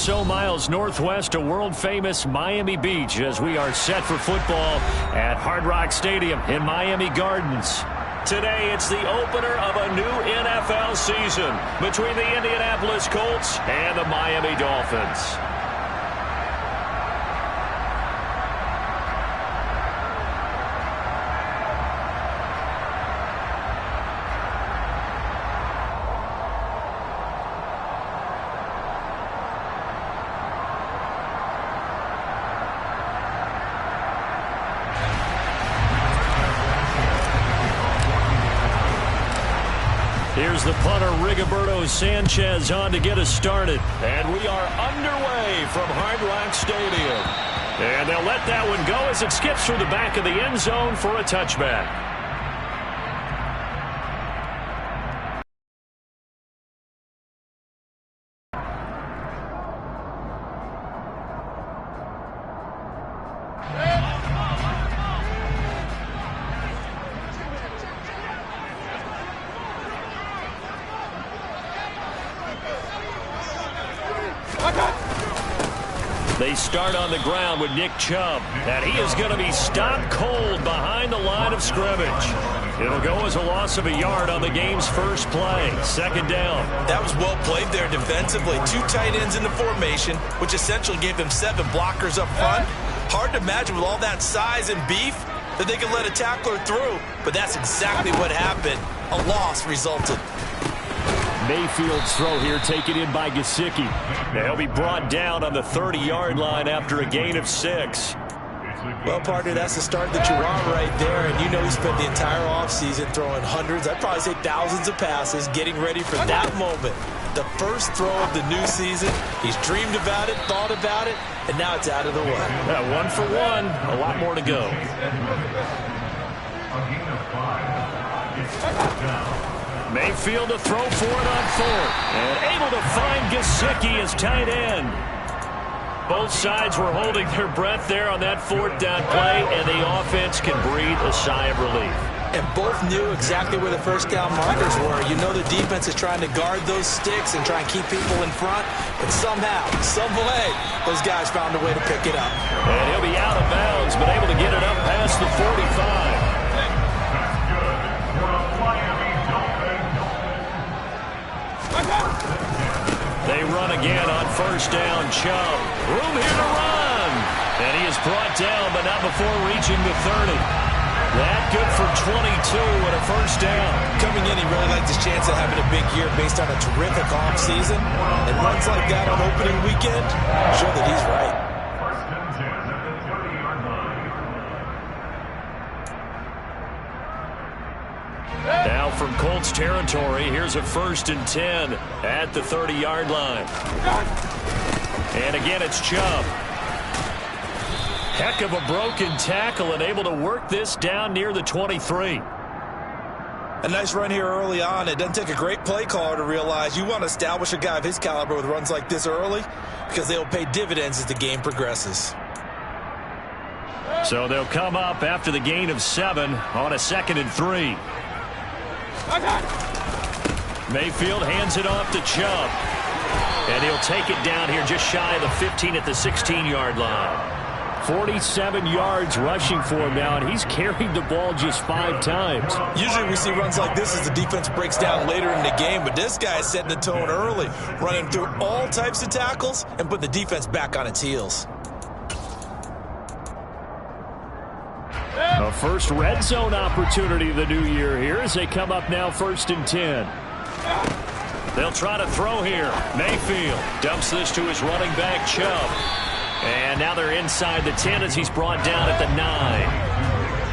so miles northwest of world-famous Miami Beach as we are set for football at Hard Rock Stadium in Miami Gardens. Today, it's the opener of a new NFL season between the Indianapolis Colts and the Miami Dolphins. Here's the punter, Rigoberto Sanchez, on to get us started. And we are underway from Hard Rock Stadium. And they'll let that one go as it skips through the back of the end zone for a touchback. They start on the ground with Nick Chubb, and he is going to be stopped cold behind the line of scrimmage. It'll go as a loss of a yard on the game's first play. Second down. That was well played there defensively. Two tight ends in the formation, which essentially gave them 7 blockers up front. Hard to imagine with all that size and beef that they could let a tackler through, but that's exactly what happened. A loss resulted. Mayfield's throw here taken in by Gesicki. He'll be brought down on the 30-yard line after a gain of 6. Well, partner, that's the start that you're on right there, and you know he spent the entire offseason throwing hundreds, I'd probably say thousands of passes, getting ready for that moment. The first throw of the new season. He's dreamed about it, thought about it, and now it's out of the way. Yeah, 1 for 1, a lot more to go. Mayfield to throw for it on 4th. And able to find Gesicki as tight end. Both sides were holding their breath there on that 4th down play, and the offense can breathe a sigh of relief. And both knew exactly where the first down markers were. You know the defense is trying to guard those sticks and try and keep people in front. And somehow, some way, those guys found a way to pick it up. And he'll be out of bounds, but able to get it up past the 45. They run again on first down. Chubb. Room here to run. And he is brought down, but not before reaching the 30. That good for 22 and a first down. Coming in, he really liked his chance of having a big year based on a terrific offseason. And runs like that on opening weekend show that he's right. Now from Colts territory, here's a 1st and 10 at the 30-yard line. And again, it's Chubb. Heck of a broken tackle and able to work this down near the 23. A nice run here early on. It doesn't take a great play caller to realize you want to establish a guy of his caliber with runs like this early because they'll pay dividends as the game progresses. So they'll come up after the gain of 7 on a 2nd and 3. Mayfield hands it off to Chubb. And he'll take it down here just shy of the 15 at the 16-yard line. 47 yards rushing for him now, and he's carried the ball just 5 times. Usually we see runs like this as the defense breaks down later in the game, but this guy is setting the tone early, running through all types of tackles and putting the defense back on its heels. A first red zone opportunity of the new year here as they come up now 1st and 10. They'll try to throw here. Mayfield dumps this to his running back, Chubb. And now they're inside the 10 as he's brought down at the 9.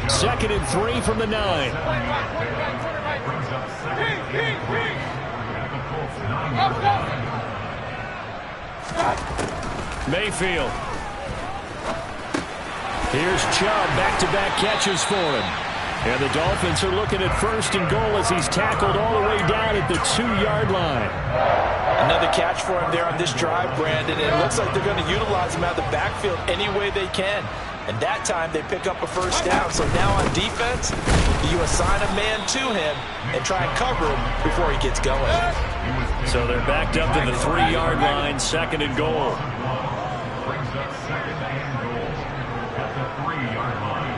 2nd and 3 from the 9. Mayfield. Here's Chubb, back-to-back catches for him. And the Dolphins are looking at 1st and goal as he's tackled all the way down at the 2-yard line. Another catch for him there on this drive, Brandon. And it looks like they're going to utilize him out of the backfield any way they can. And that time they pick up a first down. So now on defense, you assign a man to him and try and cover him before he gets going. So they're backed up to the 3-yard line, 2nd and goal. Brings up 2nd and goal at the 3-yard line.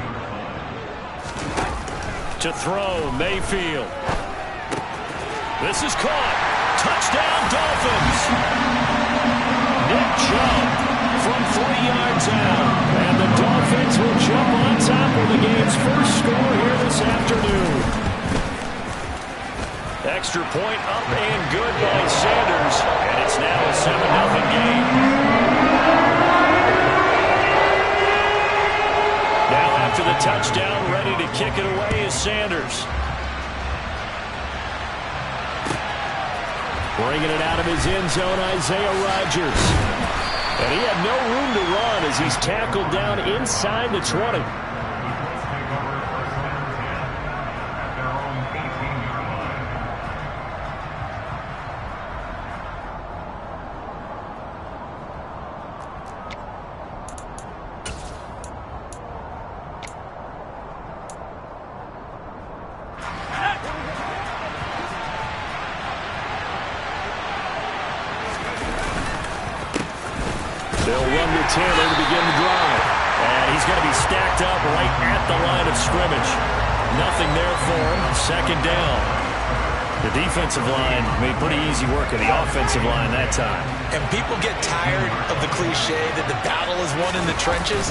To throw, Mayfield. This is caught. Touchdown, Dolphins. Nick Chubb from 3 yards out. And the Dolphins will jump on top of the game's first score here this afternoon. Extra point up and good by Sanders. And it's now a 7-0 game. Now after the touchdown, ready to kick it away is Sanders. Bringing it out of his end zone, Isaiah Rodgers. And he had no room to run as he's tackled down inside the 20. They'll run with Taylor to begin the drive. And he's going to be stacked up right at the line of scrimmage. Nothing there for him. 2nd down. The defensive line made pretty easy work of the offensive line that time. And people get tired of the cliche that the battle is won in the trenches.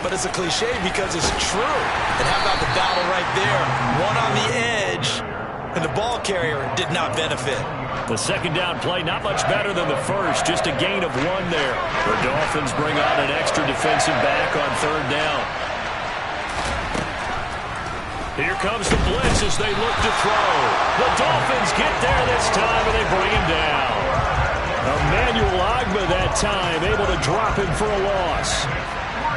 But it's a cliche because it's true. And how about the battle right there? One on the edge, and the ball carrier did not benefit. The 2nd down play, not much better than the first, just a gain of 1 there. The Dolphins bring on an extra defensive back on 3rd down. Here comes the blitz as they look to throw. The Dolphins get there this time, and they bring him down. Emmanuel Ogbah that time, able to drop him for a loss.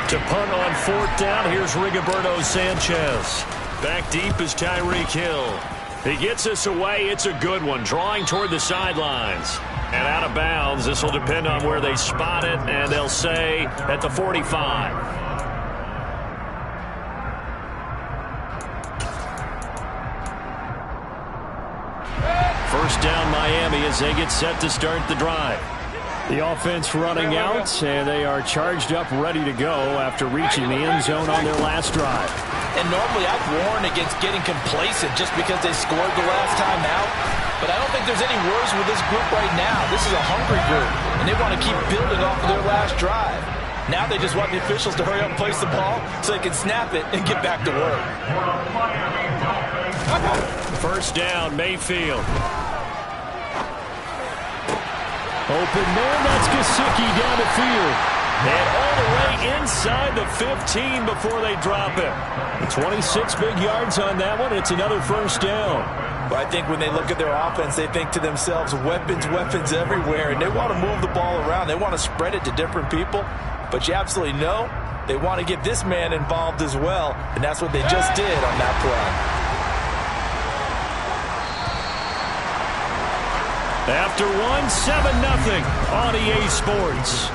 To punt on 4th down, here's Rigoberto Sanchez. Back deep is Tyreek Hill. He gets us away. It's a good one. Drawing toward the sidelines. And out of bounds. This will depend on where they spot it. And they'll say at the 45. First down Miami as they get set to start the drive. The offense running out, and they are charged up, ready to go after reaching the end zone on their last drive. And normally I'd warn against getting complacent just because they scored the last time out. But I don't think there's any worries with this group right now. This is a hungry group, and they want to keep building off of their last drive. Now they just want the officials to hurry up and place the ball so they can snap it and get back to work. First down, Mayfield. Open man, that's Gesicki down the field. And all the way inside the 15 before they drop it. 26 big yards on that one. It's another first down. But I think when they look at their offense, they think to themselves, weapons, weapons everywhere. And they want to move the ball around. They want to spread it to different people. But you absolutely know they want to get this man involved as well. And that's what they just did on that play. After 7-0 on EA Sports.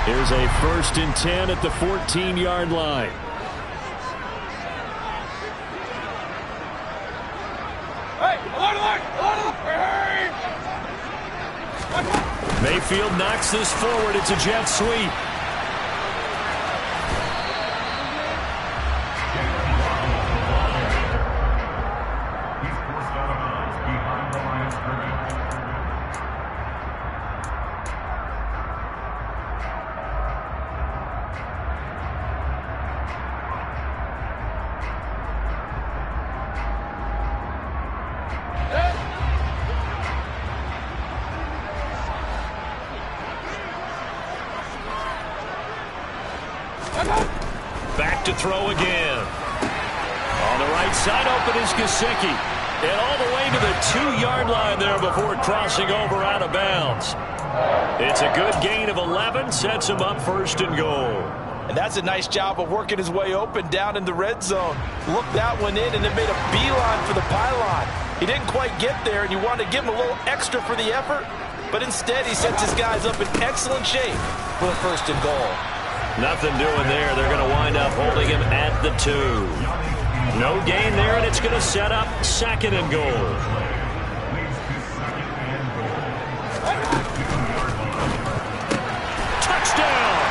Here's a 1st and 10 at the 14-yard line. Mayfield knocks this forward. It's a jet sweep. Back to throw again. On the right side, open is Gesicki. And all the way to the 2-yard line there before crossing over out of bounds. It's a good gain of 11, sets him up 1st and goal. And that's a nice job of working his way open down in the red zone. Looked that one in and then made a beeline for the pylon. He didn't quite get there, and you wanted to give him a little extra for the effort, but instead he sets his guys up in excellent shape for the 1st and goal. Nothing doing there. They're going to wind up holding him at the 2. No gain there, and it's going to set up 2nd and goal. Touchdown!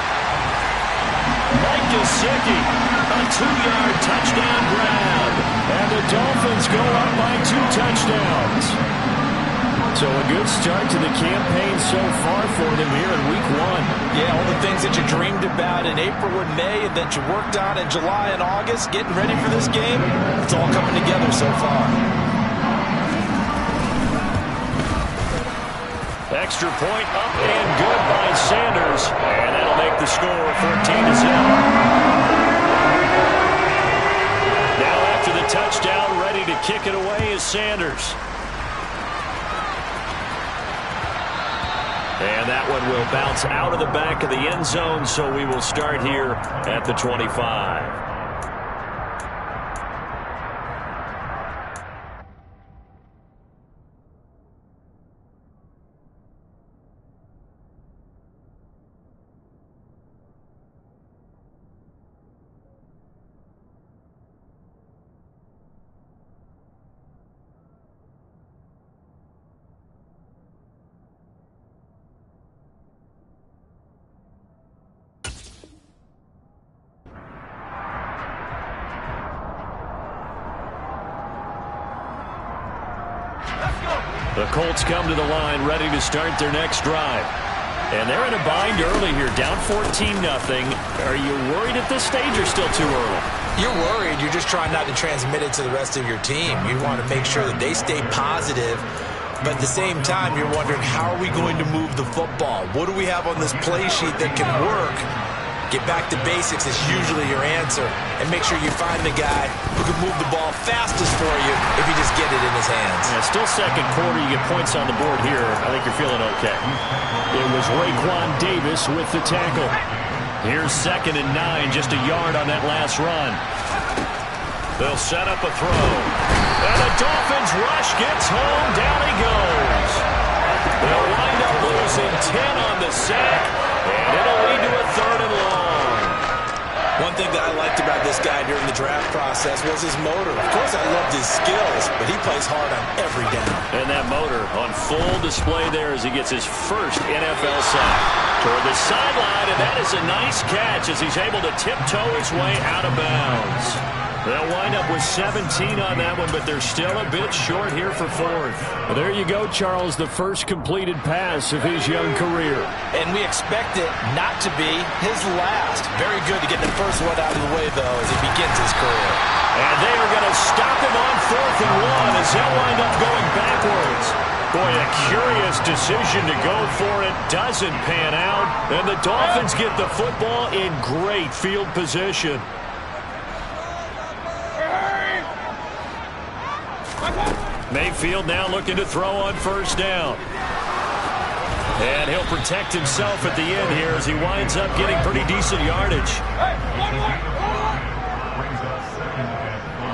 Mike Gesicki, a 2-yard touchdown grab. And the Dolphins go up by 2 touchdowns. So a good start to the campaign so far for them here in week 1. Yeah, all the things that you dreamed about in April and May and that you worked on in July and August, getting ready for this game, it's all coming together so far. Extra point up and good by Sanders. And that'll make the score 14-0. Now after the touchdown, ready to kick it away is Sanders. And that one will bounce out of the back of the end zone, so we will start here at the 25. The Colts come to the line ready to start their next drive. And they're in a bind early here, down 14-0. Are you worried at this stage or still too early? You're worried. You're just trying not to transmit it to the rest of your team. You want to make sure that they stay positive. But at the same time, you're wondering, how are we going to move the football? What do we have on this play sheet that can work? Get back to basics is usually your answer. And make sure you find the guy who can move the ball fastest for you if you just get it in his hands. Yeah, still second quarter. You get points on the board here. I think you're feeling okay. It was Raekwon Davis with the tackle. Here's 2nd and 9, just a yard on that last run. They'll set up a throw. And the Dolphins rush gets home. Down he goes. They'll wind up losing 10 on the sack. And it'll lead to a 3rd and long. One thing that I liked about this guy during the draft process was his motor. Of course, I loved his skills, but he plays hard on every down. And that motor on full display there as he gets his first NFL sack. Toward the sideline, and that is a nice catch as he's able to tiptoe his way out of bounds. They'll wind up with 17 on that one, but they're still a bit short here for 4th. Well, there you go, Charles, the first completed pass of his young career. And we expect it not to be his last. Very good to get the first one out of the way, though, as he begins his career. And they are going to stop him on 4th and 1 as he'll wind up going backwards. Boy, a curious decision to go for it. Doesn't pan out. And the Dolphins get the football in great field position. Mayfield now looking to throw on 1st down. And he'll protect himself at the end here as he winds up getting pretty decent yardage. Brings up 2nd and 5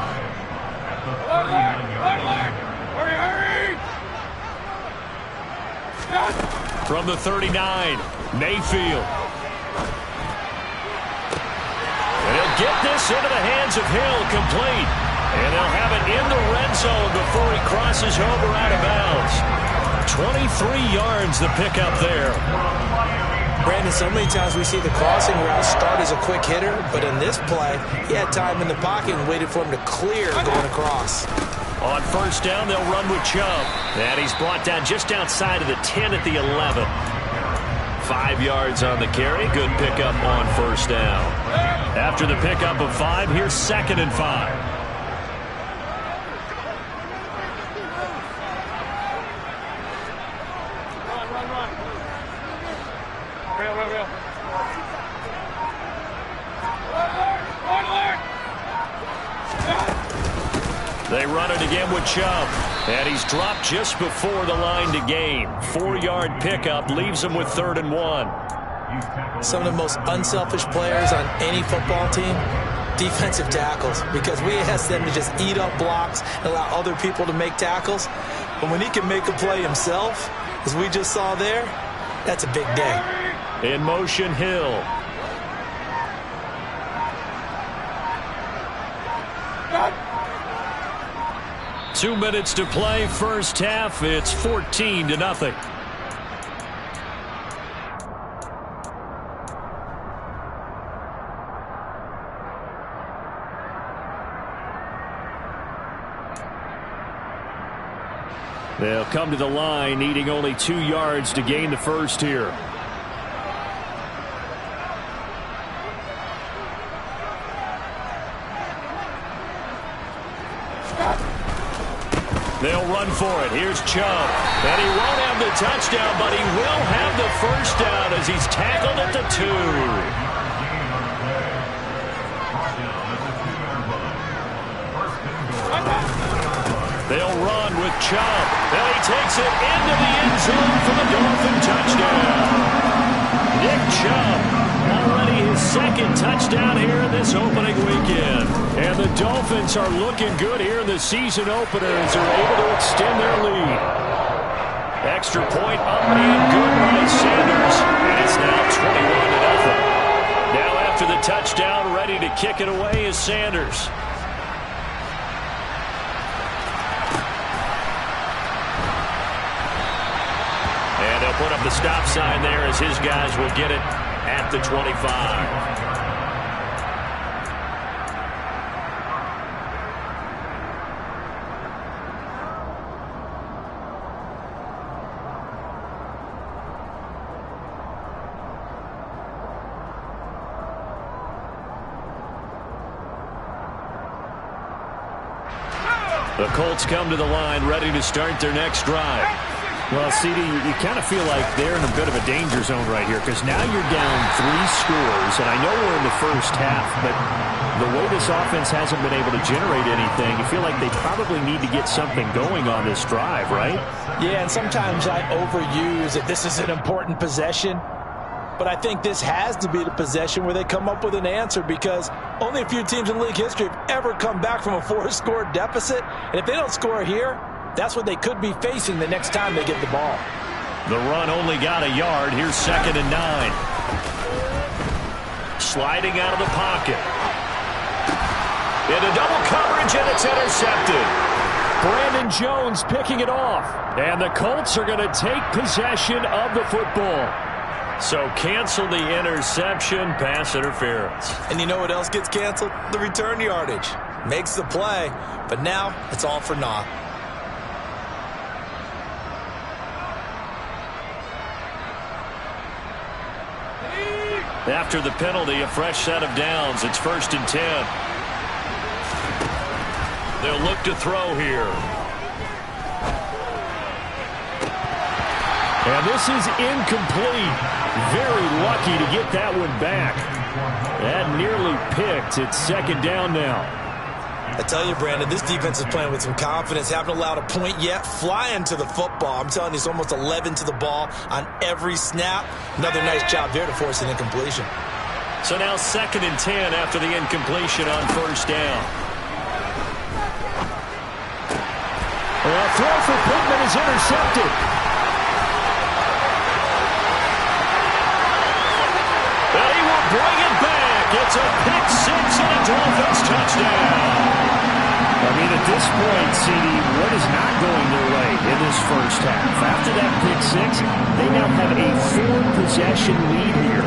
at the 39-yard line. From the 39, Mayfield. And he'll get this into the hands of Hill, complete. And they'll have it in the red zone before he crosses over out of bounds. 23 yards the pickup there. Brandon, so many times we see the crossing route start as a quick hitter, but in this play, he had time in the pocket and waited for him to clear going across. On 1st down, they'll run with Chubb. And he's brought down just outside of the 10 at the 11. 5 yards on the carry. Good pickup on 1st down. After the pickup of 5, here's 2nd and 5. They run it again with Chubb. And he's dropped just before the line to gain. 4-yard pickup leaves him with 3rd and 1. Some of the most unselfish players on any football team, defensive tackles, because we ask them to just eat up blocks and allow other people to make tackles. But when he can make a play himself, as we just saw there, that's a big day. In motion, Hill. Got 2 minutes to play, first half. It's 14-0. They'll come to the line, needing only 2 yards to gain the first here. They'll run for it. Here's Chubb. And he won't have the touchdown, but he will have the first down as he's tackled at the 2. They'll run with Chubb. And he takes it into the end zone for the Dolphin touchdown. Nick Chubb, already his second touchdown here in this opening weekend. And the Dolphins are looking good here in the season opener as they're able to extend their lead. Extra point up and good by Sanders. And it's now 21-0. Now after the touchdown, ready to kick it away is Sanders. And they'll put up the stop sign there as his guys will get it at the 25. The Colts come to the line, ready to start their next drive. Well, CD, you kind of feel like they're in a bit of a danger zone right here because now you're down 3 scores, and I know we're in the first half, but the way this offense hasn't been able to generate anything, you feel like they probably need to get something going on this drive, right? Yeah, and sometimes I overuse that this is an important possession. But I think this has to be the possession where they come up with an answer because only a few teams in league history have ever come back from a 4-score deficit. And if they don't score here, that's what they could be facing the next time they get the ball. The run only got a yard. Here's 2nd and 9. Sliding out of the pocket. Into double coverage, and it's intercepted. Brandon Jones picking it off. And the Colts are going to take possession of the football. So cancel the interception, pass interference. And you know what else gets canceled? The return yardage. Makes the play, but now it's all for naught. After the penalty, a fresh set of downs. It's 1st and 10. They'll look to throw here. And this is incomplete. Very lucky to get that one back. That nearly picked. It's 2nd down now. I tell you, Brandon, this defense is playing with some confidence. Haven't allowed a point yet. Flying to the football. I'm telling you, it's almost 11 to the ball on every snap. Another nice job there to force an incompletion. So now 2nd and 10 after the incompletion on 1st down. A throw for Pittman is intercepted. And he will bring it back. It's a pick-6 and a Dolphins touchdown. I mean, at this point, CD, what is not going their way in this first half? After that pick-6, they now have a 4-possession lead here.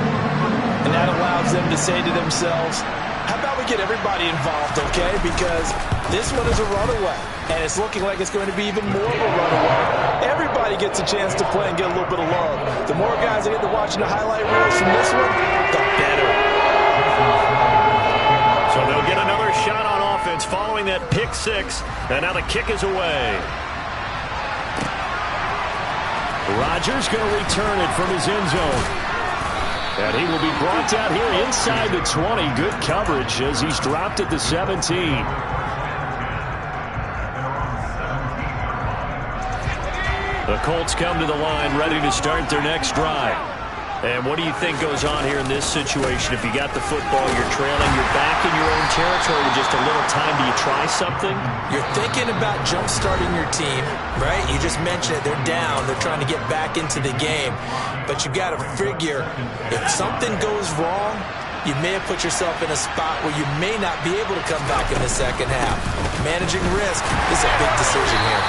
And that allows them to say to themselves, how about we get everybody involved, okay? Because this one is a runaway, and it's looking like it's going to be even more of a runaway. Everybody gets a chance to play and get a little bit of love. The more guys that get to watching the highlight reels from this one, the better. So they'll get another shot on offense following that pick-6, and now the kick is away. Rodgers going to return it from his end zone. And he will be brought down here inside the 20. Good coverage as he's dropped at the 17. The Colts come to the line ready to start their next drive. And what do you think goes on here in this situation? If you got the football, you're trailing, you're back in your own territory with just a little time. Do you try something? You're thinking about jump-starting your team, right? You just mentioned it. They're down. They're trying to get back into the game. But you got to figure, if something goes wrong, you may have put yourself in a spot where you may not be able to come back in the second half. Managing risk is a big decision here.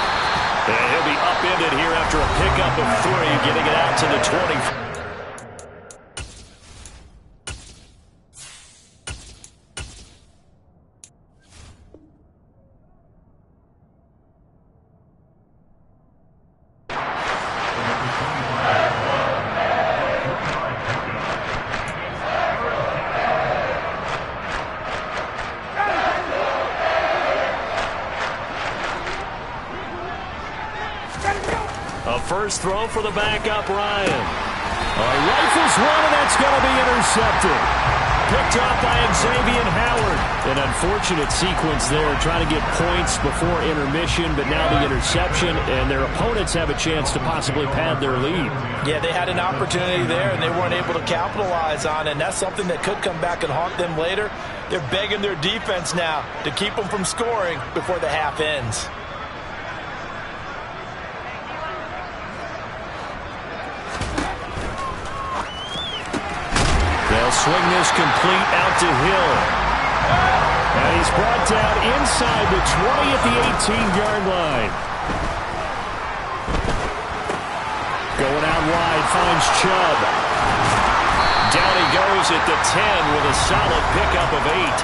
And he'll be upended here after a pickup of 3, getting it out to the 20. A first throw for the backup, Ryan. Rifles one, and that's going to be intercepted. Picked off by Xavier Howard. An unfortunate sequence there, trying to get points before intermission, but now the interception, and their opponents have a chance to possibly pad their lead. Yeah, they had an opportunity there, and they weren't able to capitalize on it, and that's something that could come back and haunt them later. They're begging their defense now to keep them from scoring before the half ends. They'll swing this complete out to Hill. And he's brought down inside the 20 at the 18-yard line. Going out wide, finds Chubb. Down he goes at the 10 with a solid pickup of 8.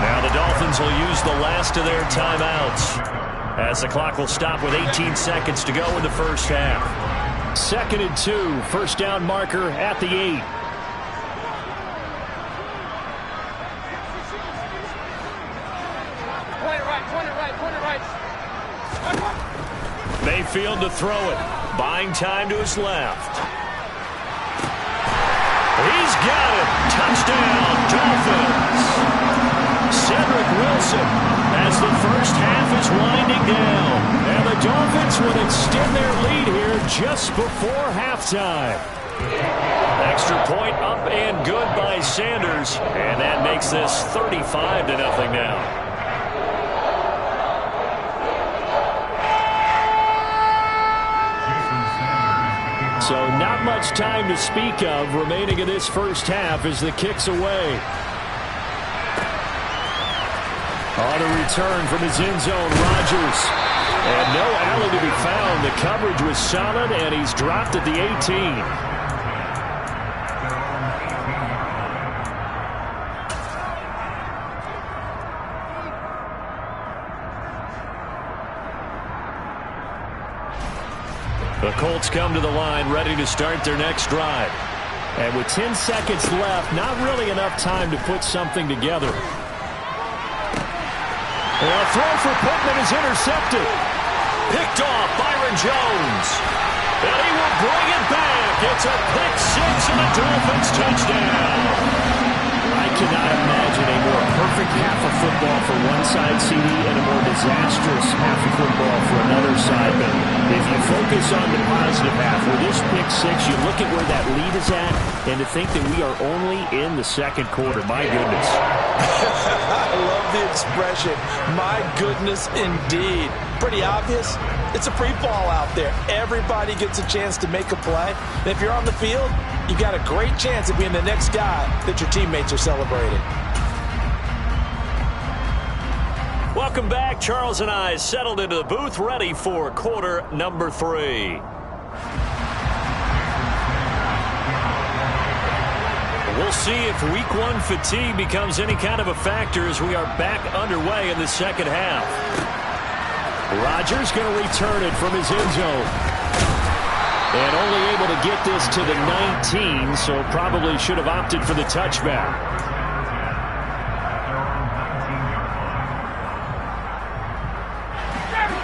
Now the Dolphins will use the last of their timeouts, as the clock will stop with 18 seconds to go in the first half. 2nd and 2, first down marker at the 8. Mayfield to throw it. Buying time to his left. He's got it. Touchdown, Dolphins. Cedric Wilson as the first half is winding down. And the Dolphins will extend their lead here just before halftime. Extra point up and good by Sanders. And that makes this 35-0 now. So not much time to speak of remaining in this first half as the kick's away. On a return from his end zone, Rodgers. And no alley to be found. The coverage was solid, and he's dropped at the 18. The Colts come to the line, ready to start their next drive. And with 10 seconds left, not really enough time to put something together. And a throw for Pittman is intercepted. Picked off Byron Jones. And he will bring it back. It's a pick 6 and a Dolphins touchdown. I cannot imagine a more perfect half of football for one side, CD, and a more disastrous half of football for another side. But if you focus on the positive half, with this pick 6, you look at where that lead is at, and to think that we are only in the second quarter. My goodness. I love the expression. My goodness, indeed. Pretty obvious. It's a free fall out there. Everybody gets a chance to make a play. And if you're on the field, you've got a great chance of being the next guy that your teammates are celebrating. Welcome back. Charles and I settled into the booth, ready for quarter number 3. We'll see if week 1 fatigue becomes any kind of a factor as we are back underway in the second half. Rodgers going to return it from his end zone. And only able to get this to the 19, so probably should have opted for the touchback.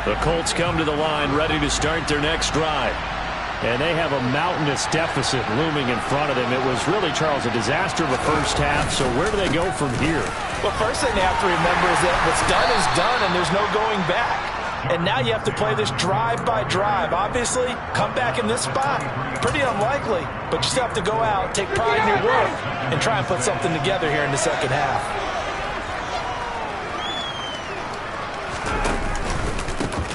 The Colts come to the line, ready to start their next drive. And they have a mountainous deficit looming in front of them. It was really, Charles, a disaster of a first half. So where do they go from here? Well, first thing they have to remember is that what's done is done, and there's no going back. And now you have to play this drive by drive. Obviously, come back in this spot, pretty unlikely. But you still have to go out, take pride in your work, and try and put something together here in the second half.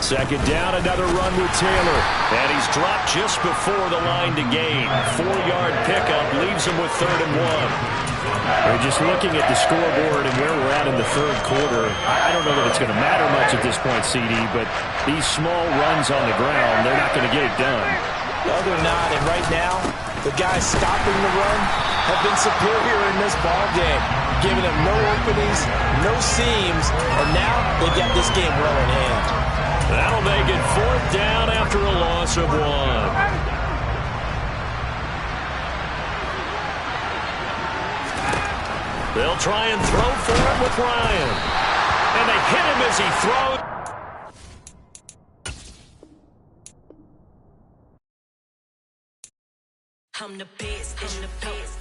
Second down, another run with Taylor. And he's dropped just before the line to gain. 4-yard pickup leaves him with 3rd and 1. We're just looking at the scoreboard and where we're at in the third quarter. I don't know that it's going to matter much at this point, CD, but these small runs on the ground, they're not going to get it done. No, they're not. And right now, the guys stopping the run have been superior in this ball game, giving them no openings, no seams, and now they got this game well in hand. That'll make it 4th down after a loss of 1. They'll try and throw for it with Ryan. And they hit him as he throws. I'm the best, I'm the best,